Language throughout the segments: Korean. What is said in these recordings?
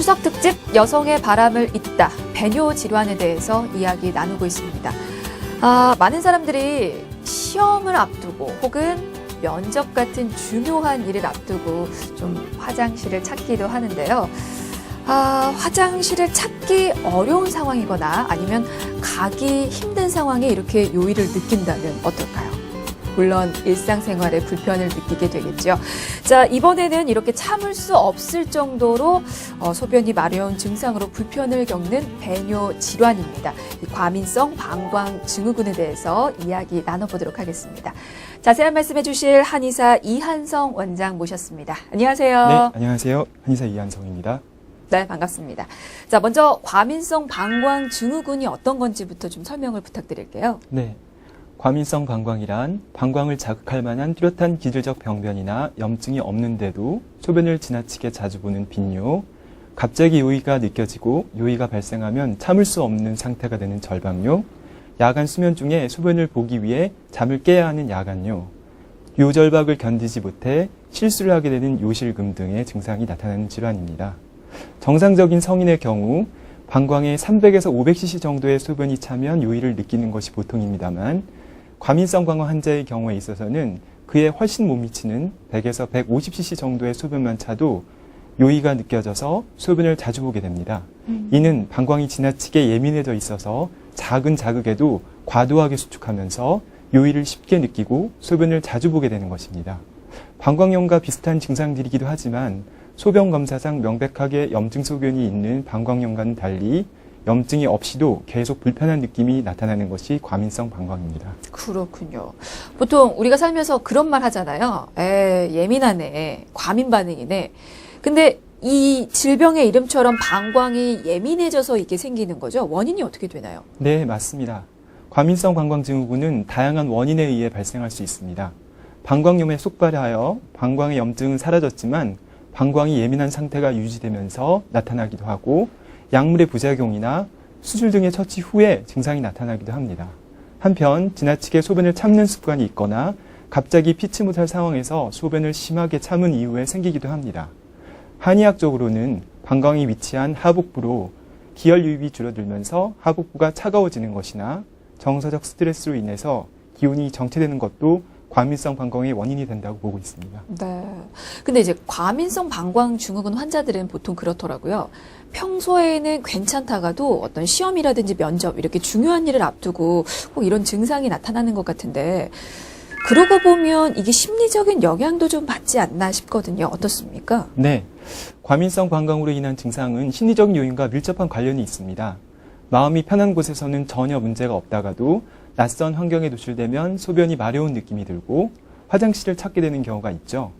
추석 특집 여성의 바람을 잇다 배뇨 질환에 대해서 이야기 나누고 있습니다. 많은 사람들이 시험을 앞두고 혹은 면접 같은 중요한 일을 앞두고 좀 화장실을 찾기도 하는데요. 화장실을 찾기 어려운 상황이거나 아니면 가기 힘든 상황에 이렇게 요일을 느낀다면 어떨까요? 물론 일상생활에 불편을 느끼게 되겠죠. 자, 이번에는 이렇게 참을 수 없을 정도로 소변이 마려운 증상으로 불편을 겪는 배뇨 질환입니다. 이 과민성 방광 증후군에 대해서 이야기 나눠보도록 하겠습니다. 자세한 말씀해 주실 한의사 이한성 원장 모셨습니다. 안녕하세요. 네, 안녕하세요. 한의사 이한성입니다. 네, 반갑습니다. 자, 먼저 과민성 방광 증후군이 어떤 건지부터 좀 설명을 부탁드릴게요. 네. 과민성 방광이란 방광을 자극할 만한 뚜렷한 기질적 병변이나 염증이 없는데도 소변을 지나치게 자주 보는 빈뇨, 갑자기 요의가 느껴지고 요의가 발생하면 참을 수 없는 상태가 되는 절박뇨, 야간 수면 중에 소변을 보기 위해 잠을 깨야 하는 야간뇨, 요절박을 견디지 못해 실수를 하게 되는 요실금 등의 증상이 나타나는 질환입니다. 정상적인 성인의 경우 방광에 300에서 500cc 정도의 소변이 차면 요의를 느끼는 것이 보통입니다만 과민성 방광 환자의 경우에 있어서는 그에 훨씬 못 미치는 100에서 150cc 정도의 소변만 차도 요의가 느껴져서 소변을 자주 보게 됩니다. 이는 방광이 지나치게 예민해져 있어서 작은 자극에도 과도하게 수축하면서 요의를 쉽게 느끼고 소변을 자주 보게 되는 것입니다. 방광염과 비슷한 증상들이기도 하지만 소변 검사상 명백하게 염증 소견이 있는 방광염과는 달리 염증이 없이도 계속 불편한 느낌이 나타나는 것이 과민성 방광입니다. 그렇군요. 보통 우리가 살면서 그런 말 하잖아요. 예민하네. 과민 반응이네. 근데 이 질병의 이름처럼 방광이 예민해져서 이게 생기는 거죠? 원인이 어떻게 되나요? 네, 맞습니다. 과민성 방광 증후군은 다양한 원인에 의해 발생할 수 있습니다. 방광염에 속발하여 방광의 염증은 사라졌지만 방광이 예민한 상태가 유지되면서 나타나기도 하고 약물의 부작용이나 수술 등의 처치 후에 증상이 나타나기도 합니다. 한편 지나치게 소변을 참는 습관이 있거나 갑자기 피치 못할 상황에서 소변을 심하게 참은 이후에 생기기도 합니다. 한의학적으로는 방광이 위치한 하복부로 기혈 유입이 줄어들면서 하복부가 차가워지는 것이나 정서적 스트레스로 인해서 기운이 정체되는 것도 과민성 방광의 원인이 된다고 보고 있습니다. 네. 근데 이제 과민성 방광 증후군 환자들은 보통 그렇더라고요. 평소에는 괜찮다가도 어떤 시험이라든지 면접 이렇게 중요한 일을 앞두고 꼭 이런 증상이 나타나는 것 같은데 그러고 보면 이게 심리적인 영향도 좀 받지 않나 싶거든요. 어떻습니까? 네. 과민성 방광으로 인한 증상은 심리적인 요인과 밀접한 관련이 있습니다. 마음이 편한 곳에서는 전혀 문제가 없다가도 낯선 환경에 노출되면 소변이 마려운 느낌이 들고 화장실을 찾게 되는 경우가 있죠.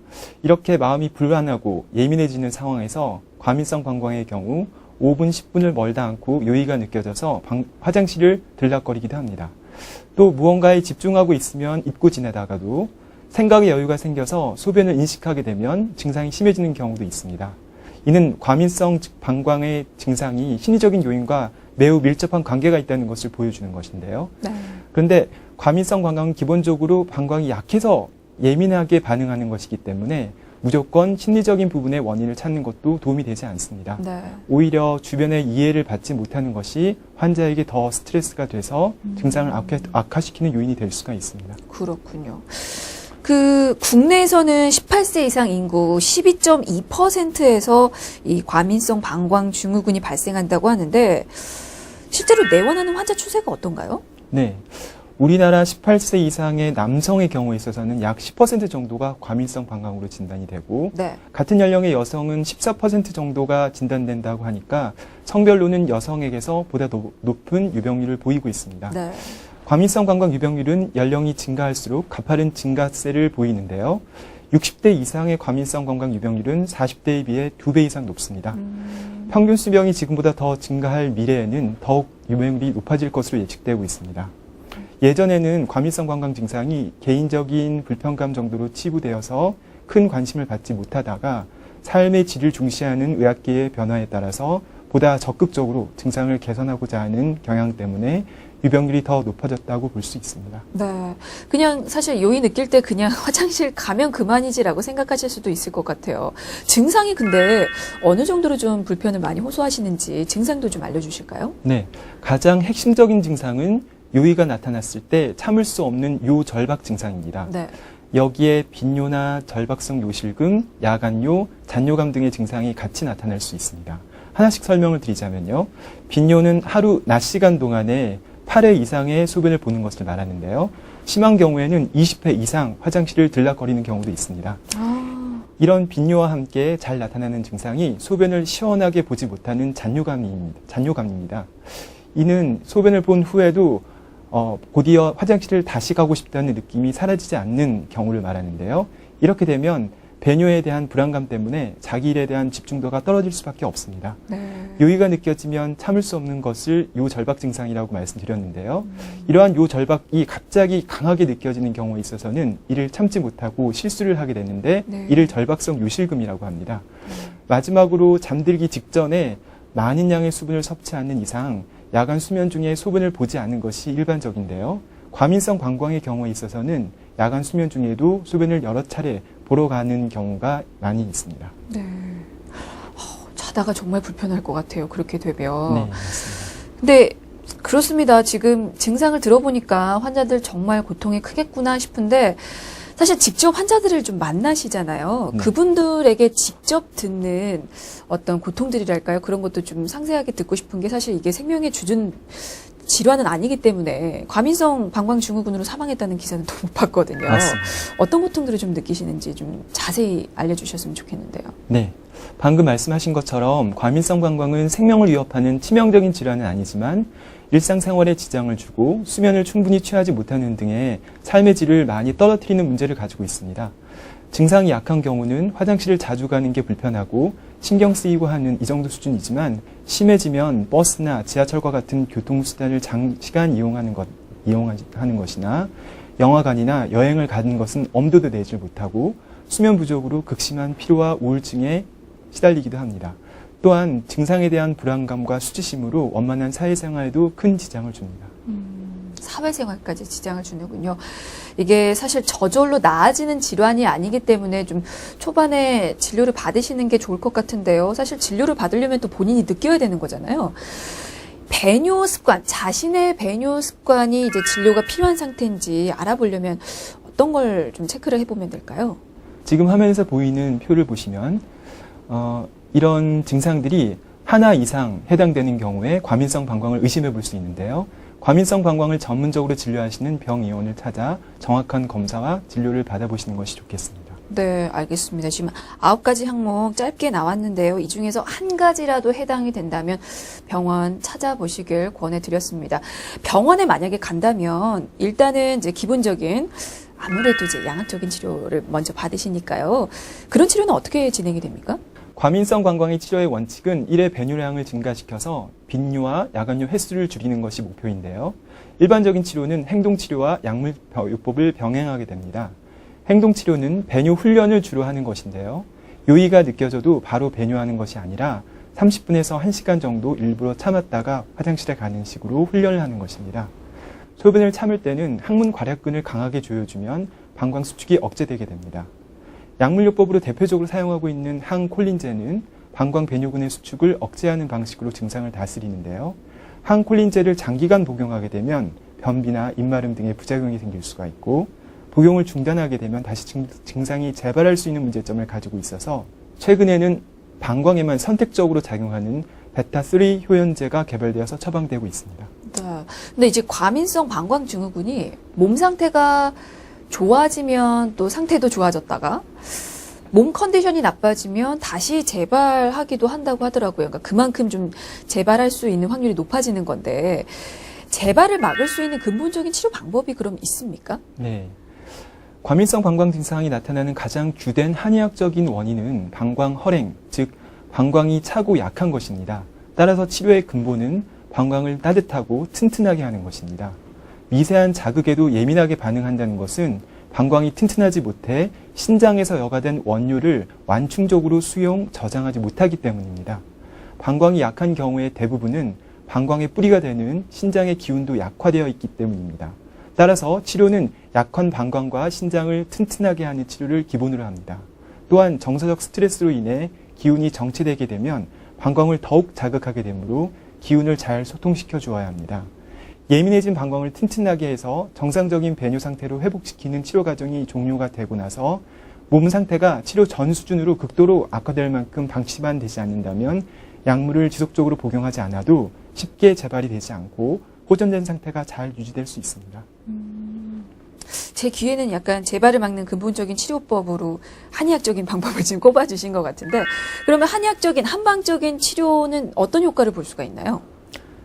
이렇게 마음이 불안하고 예민해지는 상황에서 과민성 방광의 경우 5분, 10분을 멀다 않고 요의가 느껴져서 화장실을 들락거리기도 합니다. 또 무언가에 집중하고 있으면 잊고 지내다가도 생각의 여유가 생겨서 소변을 인식하게 되면 증상이 심해지는 경우도 있습니다. 이는 과민성 방광의 증상이 심리적인 요인과 매우 밀접한 관계가 있다는 것을 보여주는 것인데요. 네. 그런데 과민성 방광은 기본적으로 방광이 약해서 예민하게 반응하는 것이기 때문에 무조건 심리적인 부분의 원인을 찾는 것도 도움이 되지 않습니다. 네. 오히려 주변의 이해를 받지 못하는 것이 환자에게 더 스트레스가 돼서 증상을 악화시키는 요인이 될 수가 있습니다. 그렇군요. 국내에서는 18세 이상 인구 12.2%에서 이 과민성 방광 증후군이 발생한다고 하는데 실제로 내원하는 환자 추세가 어떤가요? 네. 우리나라 18세 이상의 남성의 경우에 있어서는 약 10% 정도가 과민성 방광으로 진단이 되고 네. 같은 연령의 여성은 14% 정도가 진단된다고 하니까 성별로는 여성에게서 보다 높은 유병률을 보이고 있습니다. 네. 과민성 방광 유병률은 연령이 증가할수록 가파른 증가세를 보이는데요. 60대 이상의 과민성 방광 유병률은 40대에 비해 2배 이상 높습니다. 평균 수명이 지금보다 더 증가할 미래에는 더욱 유병률이 높아질 것으로 예측되고 있습니다. 예전에는 과민성 방광 증상이 개인적인 불편감 정도로 치부되어서 큰 관심을 받지 못하다가 삶의 질을 중시하는 의학계의 변화에 따라서 보다 적극적으로 증상을 개선하고자 하는 경향 때문에 유병률이 더 높아졌다고 볼 수 있습니다. 네. 그냥 사실 요의 느낄 때 그냥 화장실 가면 그만이지라고 생각하실 수도 있을 것 같아요. 증상이 근데 어느 정도로 좀 불편을 많이 호소하시는지 증상도 좀 알려주실까요? 네. 가장 핵심적인 증상은 요의가 나타났을 때 참을 수 없는 요절박 증상입니다. 네. 여기에 빈뇨나 절박성 요실금, 야간요, 잔뇨감 등의 증상이 같이 나타날 수 있습니다. 하나씩 설명을 드리자면요. 빈뇨는 하루 낮 시간 동안에 8회 이상의 소변을 보는 것을 말하는데요. 심한 경우에는 20회 이상 화장실을 들락거리는 경우도 있습니다. 이런 빈뇨와 함께 잘 나타나는 증상이 소변을 시원하게 보지 못하는 잔뇨감입니다. 이는 소변을 본 후에도 곧이어 화장실을 다시 가고 싶다는 느낌이 사라지지 않는 경우를 말하는데요. 이렇게 되면 배뇨에 대한 불안감 때문에 자기 일에 대한 집중도가 떨어질 수밖에 없습니다. 네. 요의가 느껴지면 참을 수 없는 것을 요절박 증상이라고 말씀드렸는데요. 이러한 요절박이 갑자기 강하게 느껴지는 경우에 있어서는 이를 참지 못하고 실수를 하게 되는데 네. 이를 절박성 요실금이라고 합니다. 마지막으로 잠들기 직전에 많은 양의 수분을 섭취하는 이상 야간 수면 중에 소변을 보지 않는 것이 일반적인데요. 과민성 방광의 경우에 있어서는 야간 수면 중에도 소변을 여러 차례 보러 가는 경우가 많이 있습니다. 네. 자다가 정말 불편할 것 같아요. 그렇게 되면. 네, 맞습니다. 근데 그렇습니다. 지금 증상을 들어보니까 환자들 정말 고통이 크겠구나 싶은데 사실 직접 환자들을 좀 만나시잖아요. 네. 그분들에게 직접 듣는 어떤 고통들이랄까요? 그런 것도 좀 상세하게 듣고 싶은 게 사실 이게 생명의 주준 질환은 아니기 때문에 과민성 방광증후군으로 사망했다는 기사는 또 못 봤거든요. 맞습니다. 어떤 고통들을 좀 느끼시는지 좀 자세히 알려주셨으면 좋겠는데요. 네. 방금 말씀하신 것처럼 과민성 방광은 생명을 위협하는 치명적인 질환은 아니지만 일상생활에 지장을 주고 수면을 충분히 취하지 못하는 등의 삶의 질을 많이 떨어뜨리는 문제를 가지고 있습니다. 증상이 약한 경우는 화장실을 자주 가는 게 불편하고 신경 쓰이고 하는 이 정도 수준이지만 심해지면 버스나 지하철과 같은 교통수단을 장시간 이용하는 것이나 영화관이나 여행을 가는 것은 엄두도 내질 못하고 수면 부족으로 극심한 피로와 우울증에 시달리기도 합니다. 또한 증상에 대한 불안감과 수치심으로 원만한 사회생활에도 큰 지장을 줍니다. 사회생활까지 지장을 주는군요. 이게 사실 저절로 나아지는 질환이 아니기 때문에 좀 초반에 진료를 받으시는 게 좋을 것 같은데요. 사실 진료를 받으려면 또 본인이 느껴야 되는 거잖아요. 배뇨 습관, 자신의 배뇨 습관이 이제 진료가 필요한 상태인지 알아보려면 어떤 걸 좀 체크를 해보면 될까요? 지금 화면에서 보이는 표를 보시면 이런 증상들이 하나 이상 해당되는 경우에 과민성 방광을 의심해 볼 수 있는데요. 과민성 방광을 전문적으로 진료하시는 병의원을 찾아 정확한 검사와 진료를 받아보시는 것이 좋겠습니다. 네, 알겠습니다. 지금 9가지 항목 짧게 나왔는데요. 이 중에서 한 가지라도 해당이 된다면 병원 찾아보시길 권해드렸습니다. 병원에 만약에 간다면 일단은 이제 기본적인 아무래도 이제 양압적인 치료를 먼저 받으시니까요. 그런 치료는 어떻게 진행이 됩니까? 과민성 방광의 치료의 원칙은 1회 배뇨량을 증가시켜서 빈뇨와 야간뇨 횟수를 줄이는 것이 목표인데요. 일반적인 치료는 행동치료와 약물요법을 병행하게 됩니다. 행동치료는 배뇨 훈련을 주로 하는 것인데요. 요의가 느껴져도 바로 배뇨하는 것이 아니라 30분에서 1시간 정도 일부러 참았다가 화장실에 가는 식으로 훈련을 하는 것입니다. 소변을 참을 때는 항문 괄약근을 강하게 조여주면 방광 수축이 억제되게 됩니다. 약물요법으로 대표적으로 사용하고 있는 항콜린제는 방광 배뇨근의 수축을 억제하는 방식으로 증상을 다스리는데요. 항콜린제를 장기간 복용하게 되면 변비나 입마름 등의 부작용이 생길 수가 있고 복용을 중단하게 되면 다시 증상이 재발할 수 있는 문제점을 가지고 있어서 최근에는 방광에만 선택적으로 작용하는 베타3 효연제가 개발되어서 처방되고 있습니다. 네. 근데 이제 과민성 방광증후군이 몸 상태가 좋아지면 또 상태도 좋아졌다가 몸 컨디션이 나빠지면 다시 재발하기도 한다고 하더라고요. 그러니까 그만큼 좀 재발할 수 있는 확률이 높아지는 건데 재발을 막을 수 있는 근본적인 치료 방법이 그럼 있습니까? 네. 과민성 방광 증상이 나타나는 가장 주된 한의학적인 원인은 방광 허랭, 즉 방광이 차고 약한 것입니다. 따라서 치료의 근본은 방광을 따뜻하고 튼튼하게 하는 것입니다. 미세한 자극에도 예민하게 반응한다는 것은 방광이 튼튼하지 못해 신장에서 여과된 원료를 완충적으로 수용, 저장하지 못하기 때문입니다. 방광이 약한 경우의 대부분은 방광의 뿌리가 되는 신장의 기운도 약화되어 있기 때문입니다. 따라서 치료는 약한 방광과 신장을 튼튼하게 하는 치료를 기본으로 합니다. 또한 정서적 스트레스로 인해 기운이 정체되게 되면 방광을 더욱 자극하게 되므로 기운을 잘 소통시켜 주어야 합니다. 예민해진 방광을 튼튼하게 해서 정상적인 배뇨 상태로 회복시키는 치료 과정이 종료가 되고 나서 몸 상태가 치료 전 수준으로 극도로 악화될 만큼 방치만 되지 않는다면 약물을 지속적으로 복용하지 않아도 쉽게 재발이 되지 않고 호전된 상태가 잘 유지될 수 있습니다. 제 귀에는 약간 재발을 막는 근본적인 치료법으로 한의학적인 방법을 지금 꼽아주신 것 같은데, 그러면 한의학적인 한방적인 치료는 어떤 효과를 볼 수가 있나요?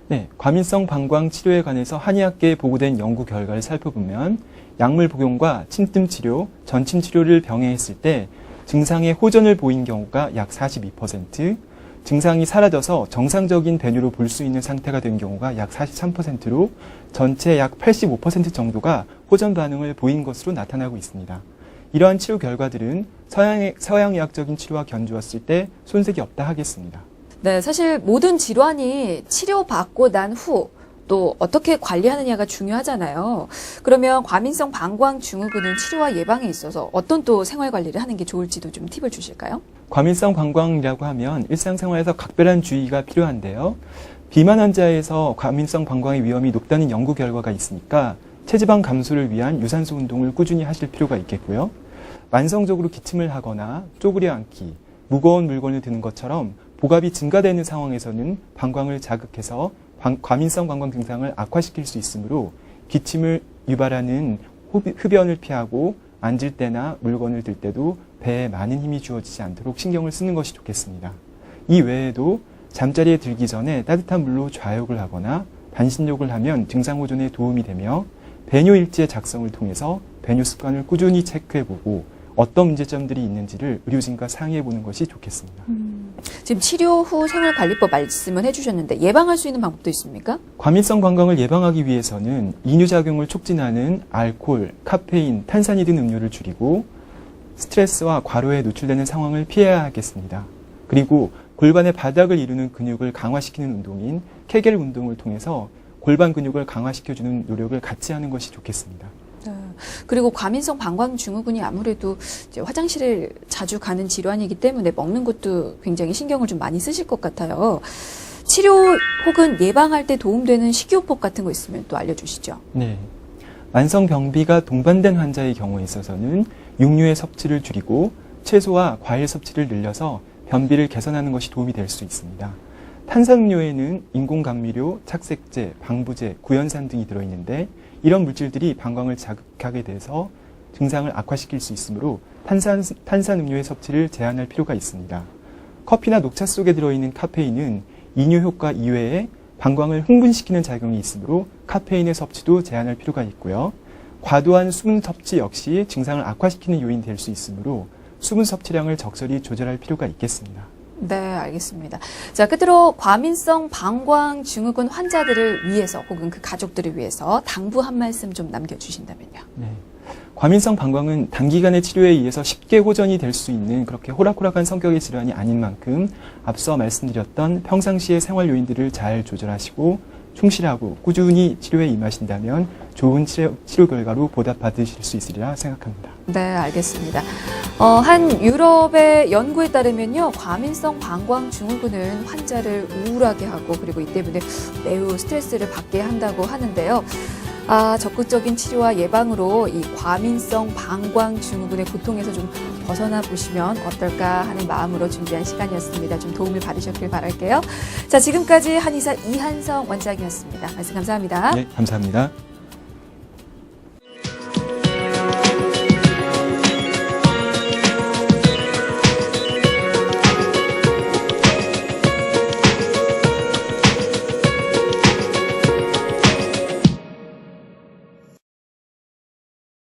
네, 과민성 방광 치료에 관해서 한의학계에 보고된 연구 결과를 살펴보면 약물 복용과 침뜸 치료, 전침 치료를 병행했을 때 증상의 호전을 보인 경우가 약 42%, 증상이 사라져서 정상적인 배뇨로 볼 수 있는 상태가 된 경우가 약 43%로 전체 약 85% 정도가 호전 반응을 보인 것으로 나타나고 있습니다. 이러한 치료 결과들은 서양의학적인 치료와 견주었을 때 손색이 없다 하겠습니다. 네, 사실 모든 질환이 치료받고 난 후 또 어떻게 관리하느냐가 중요하잖아요. 그러면 과민성 방광 증후군은 치료와 예방에 있어서 어떤 또 생활 관리를 하는 게 좋을지도 좀 팁을 주실까요? 과민성 방광이라고 하면 일상생활에서 각별한 주의가 필요한데요. 비만 환자에서 과민성 방광의 위험이 높다는 연구 결과가 있으니까 체지방 감소를 위한 유산소 운동을 꾸준히 하실 필요가 있겠고요. 만성적으로 기침을 하거나 쪼그려 앉기, 무거운 물건을 드는 것처럼 복압이 증가되는 상황에서는 방광을 자극해서 과민성 방광 증상을 악화시킬 수 있으므로 기침을 유발하는 흡연을 피하고 앉을 때나 물건을 들 때도 배에 많은 힘이 주어지지 않도록 신경을 쓰는 것이 좋겠습니다. 이 외에도 잠자리에 들기 전에 따뜻한 물로 좌욕을 하거나 반신욕을 하면 증상 호전에 도움이 되며 배뇨 일지의 작성을 통해서 배뇨 습관을 꾸준히 체크해보고 어떤 문제점들이 있는지를 의료진과 상의해보는 것이 좋겠습니다. 지금 치료 후 생활관리법 말씀을 해주셨는데 예방할 수 있는 방법도 있습니까? 과민성 방광을 예방하기 위해서는 이뇨작용을 촉진하는 알코올, 카페인, 탄산이 든 음료를 줄이고 스트레스와 과로에 노출되는 상황을 피해야 하겠습니다. 그리고 골반의 바닥을 이루는 근육을 강화시키는 운동인 케겔 운동을 통해서 골반 근육을 강화시켜주는 노력을 같이 하는 것이 좋겠습니다. 네. 그리고 과민성 방광 증후군이 아무래도 이제 화장실을 자주 가는 질환이기 때문에 먹는 것도 굉장히 신경을 좀 많이 쓰실 것 같아요. 치료 혹은 예방할 때 도움되는 식이요법 같은 거 있으면 또 알려주시죠. 네. 만성병비가 동반된 환자의 경우에 있어서는 육류의 섭취를 줄이고 채소와 과일 섭취를 늘려서 변비를 개선하는 것이 도움이 될 수 있습니다. 탄산음료에는 인공감미료, 착색제, 방부제, 구연산 등이 들어있는데 이런 물질들이 방광을 자극하게 돼서 증상을 악화시킬 수 있으므로 탄산음료의 섭취를 제한할 필요가 있습니다. 커피나 녹차 속에 들어있는 카페인은 이뇨 효과 이외에 방광을 흥분시키는 작용이 있으므로 카페인의 섭취도 제한할 필요가 있고요. 과도한 수분 섭취 역시 증상을 악화시키는 요인이 될 수 있으므로 수분 섭취량을 적절히 조절할 필요가 있겠습니다. 네, 알겠습니다. 자, 끝으로 과민성 방광 증후군 환자들을 위해서 혹은 그 가족들을 위해서 당부 한 말씀 좀 남겨주신다면요. 네. 과민성 방광은 단기간의 치료에 의해서 쉽게 호전이 될 수 있는 그렇게 호락호락한 성격의 질환이 아닌 만큼 앞서 말씀드렸던 평상시의 생활 요인들을 잘 조절하시고 충실하고 꾸준히 치료에 임하신다면 좋은 치료 결과로 보답받으실 수 있으리라 생각합니다. 네, 알겠습니다. 한 유럽의 연구에 따르면요, 과민성 방광 증후군은 환자를 우울하게 하고 그리고 이 때문에 매우 스트레스를 받게 한다고 하는데요. 적극적인 치료와 예방으로 이 과민성 방광 증후군의 고통에서 좀 벗어나 보시면 어떨까 하는 마음으로 준비한 시간이었습니다. 좀 도움을 받으셨길 바랄게요. 자, 지금까지 한의사 이한성 원장이었습니다. 말씀 감사합니다. 네, 감사합니다.